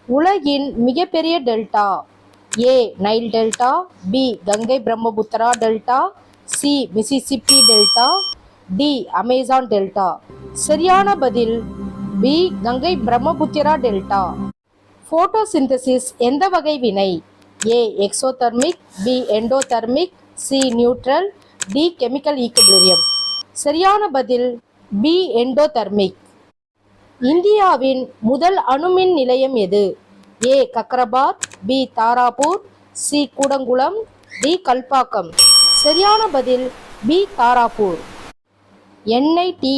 உலகின் மிகப்பெரிய delta. A Nile delta, B Gangai Brahmaputra delta, C Mississippi delta, D Amazon delta. சரியான பதில் B Gangai Brahmaputra delta. Photosynthesis எந்த வகை வினை? A exothermic, B endothermic, C neutral, D chemical equilibrium. சரியான பதில் பி எண்டோதெர்மிக். இந்தியாவின் முதல் அணுமின் நிலையம் எது? A Kakrapar, B Tarapur, C Koodankulam, D Kalpakkam. சரியான பதில் பி தாராபூர். NITI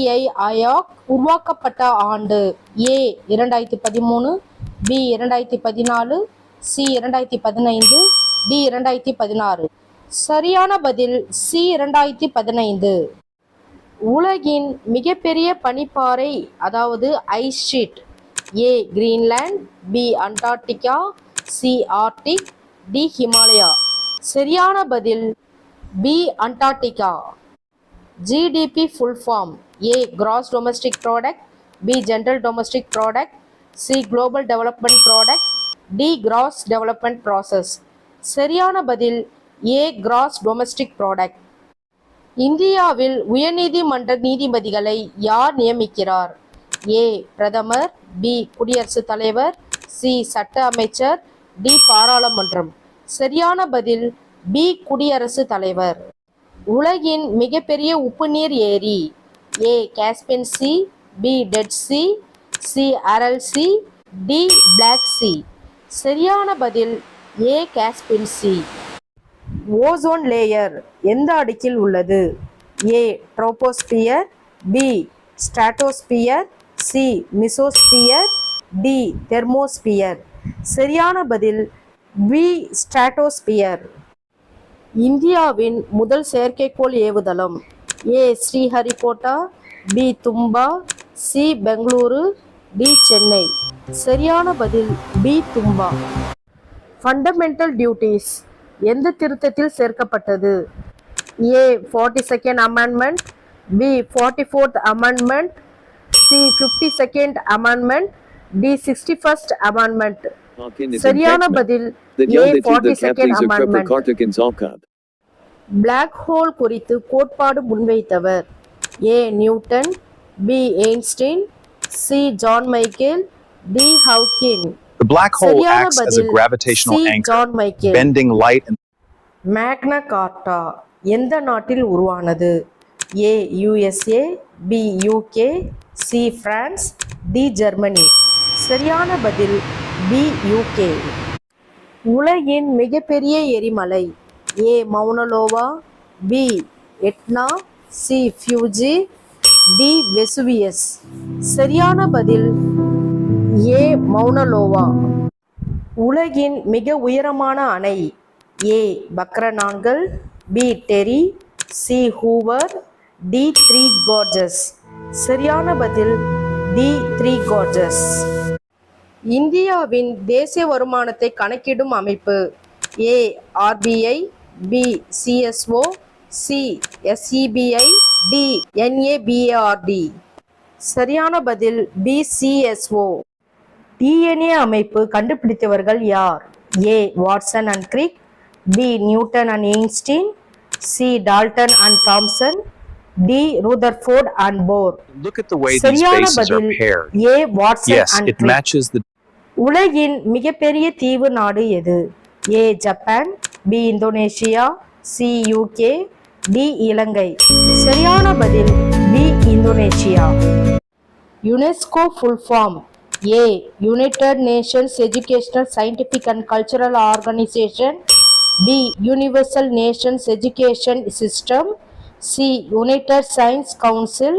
உருவாக்கப்பட்ட ஆண்டு. A 2013, B 2014, C 2015, D 2016. சரியான பதில் சி 2015. உலகின் மிகப்பெரிய பனிப்பாறை அதாவது ice sheet. A Greenland, B Antarctica, C Arctic, D Himalaya. சரியான பதில் B Antarctica. GDP full form. A gross domestic product, B general domestic product, C global development product, D gross development process. சரியான பதில் ஏ gross domestic product. இந்தியாவில் உயர்நீதிமன்ற நீதிபதிகளை யார் நியமிக்கிறார்? ஏ பிரதமர், B குடியரசுத் தலைவர், சி சட்ட அமைச்சர், டி பாராளுமன்றம். சரியான பதில் பி குடியரசுத் தலைவர். உலகின் மிகப்பெரிய உப்புநீர் ஏரி. A Caspian sea, B Dead sea, C Aral sea, D Black sea. சரியான பதில் A Caspian sea. Ozone layer எந்த அடுக்கில் உள்ளது? A troposphere, B stratosphere, C mesosphere, D thermosphere. சரியான பதில் பி ஸ்ட்ராட்டோஸ்பியர். இந்தியாவின் முதல் செயற்கைக்கோள் ஏவுதளம். A Sriharikota, B Thumba, C Bengaluru, D Chennai. சரியான பதில் பி தும்பா. ஃபண்டமெண்டல் டியூட்டிஸ் எந்த திருத்தத்தில் சேர்க்கப்பட்டது? A 42nd amendment, B 44th amendment, C 52nd amendment, D 61st amendment. சரியான பதில் A 42nd amendment. Black hole குறித்து கோட்பாடு முன்வைத்தவர். A Newton, B Einstein, C John Michael, D Hawking. The black hole acts as a gravitational anchor, bending light and... மேக்னா கார்ட்டா எந்த நாட்டில் உருவானது? A USA, B UK, C France, D Germany. சரியான பதில் B UK. உலகின் மிகப்பெரிய எரிமலை. A Mauna Loa, B Etna, C Fuji, D Vesuvius. சரியான பதில் ஏ மவுனலோவா. உலகின் மிக உயரமான அணை. A Bhakra Nangal, B Tehri, C Hoover, D three Gorges. சரியான பதில் டி த்ரீ கார்ஜஸ். இந்தியாவின் தேசிய வருமானத்தை கணக்கிடும் அமைப்பு. A RBI, B CSO, C SEBI, D NABARD. சரியான பதில் பி CSO. DNA அமைப்பு கண்டுபிடித்தவர்கள் யார்? A Watson and Crick, B Newton and Einstein, C Dalton and Thomson, D Rutherford and Bohr. சரியான பதில் ஏ வாட்சன் அண்ட் கிரிக். உலகின் மிகப்பெரிய தீவு நாடு எது? A Japan, B Indonesia, C UK, D Ilangai. சரியான பதில் B Indonesia. UNESCO full form. A United Nations Educational Scientific and Cultural Organisation, B Universal Nations Education System, C United Science Council,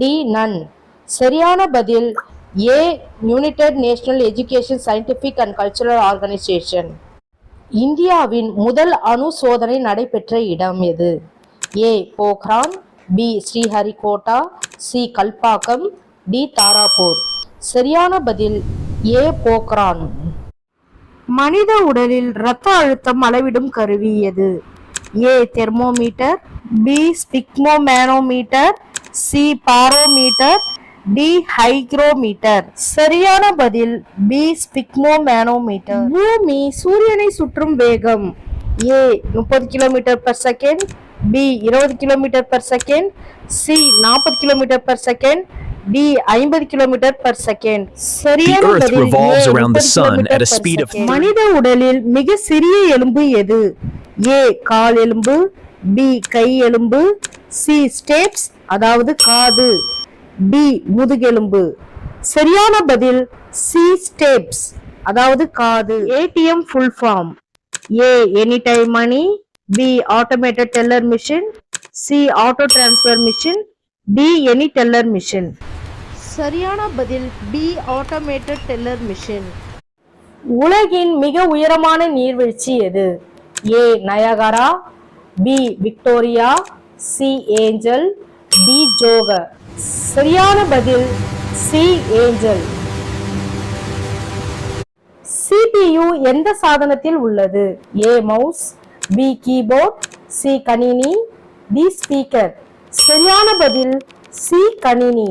D none. சரியான பதில் A United National Education Scientific and Cultural Organisation. இந்தியாவின் முதல் அணு சோதனை நடைபெற்ற இடம் எது? A Pokhran, B Sriharikota, C Kalpakkam, D Tarapur. சரியான பதில் ஏ போக்ரான். மனித உடலில் இரத்த அழுத்தம் அளவிடும் கருவி எது? A thermometer, B sphygmomanometer, C barometer, D hygrometer. சரியான பதில் பி ஸ்பிக்மோமேனோமீட்டர். பூமி சூரியனை சுற்றும் வேகம் A 30 kilometre per second, B 20 kilometre per second, C 40 kilometre per second, D 50 kilometre per second. சரியான The Earth பதில் revolves A, around the 30 sun kilometre at a per speed of second. மனித உடலில் மிக சிறிய எலும்பு எது? ஏ கால் எலும்பு, பி கை எலும்பு, சி ஸ்டேப்ஸ் அதாவது காது, டி முதுகெலும்பு. சரியான பதில் சி ஸ்டேப்ஸ் அதாவது காது. ATM full form A any time money, B automated teller machine, C auto transfer machine, D any teller machine. சரியான பதில் டி ஆட்டோமேட்டட் டெல்லர் மிஷின். உலகின் மிக உயரமான நீர்வீழ்ச்சி எது? A Niagara, B Victoria, C Angel, D Jog. சரியான பதில் சி ஏஞ்சல். CPU எந்த சாதனத்தில் உள்ளது? A mouse, B keyboard, C கணினி, டி ஸ்பீக்கர். சரியான பதில் சி கணினி.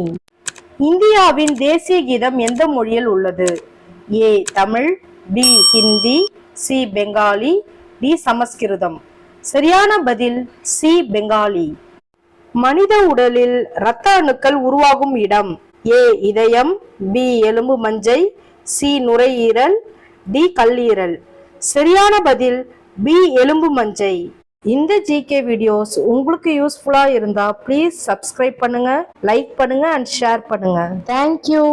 இந்தியாவின் தேசிய கீதம் எந்த மொழியில் உள்ளது? A Tamil, B Hindi, C Bengali, D Samskritam. சரியான பதில் சி பெங்காலி. மனித உடலில் இரத்த அணுக்கள் உருவாகும் இடம் ஏ இதயம், பி எலும்பு மஞ்சை, சி நுரையீரல், டி கல்லீரல். சரியான பதில் பி எலும்பு மஞ்சை. இந்த ஜிகே வீடியோஸ் உங்களுக்கு யூஸ்ஃபுல்லா இருந்தா ப்ளீஸ் சப்ஸ்கிரைப் பண்ணுங்க, லைக் பண்ணுங்க அண்ட் ஷேர் பண்ணுங்க. தேங்க்யூ.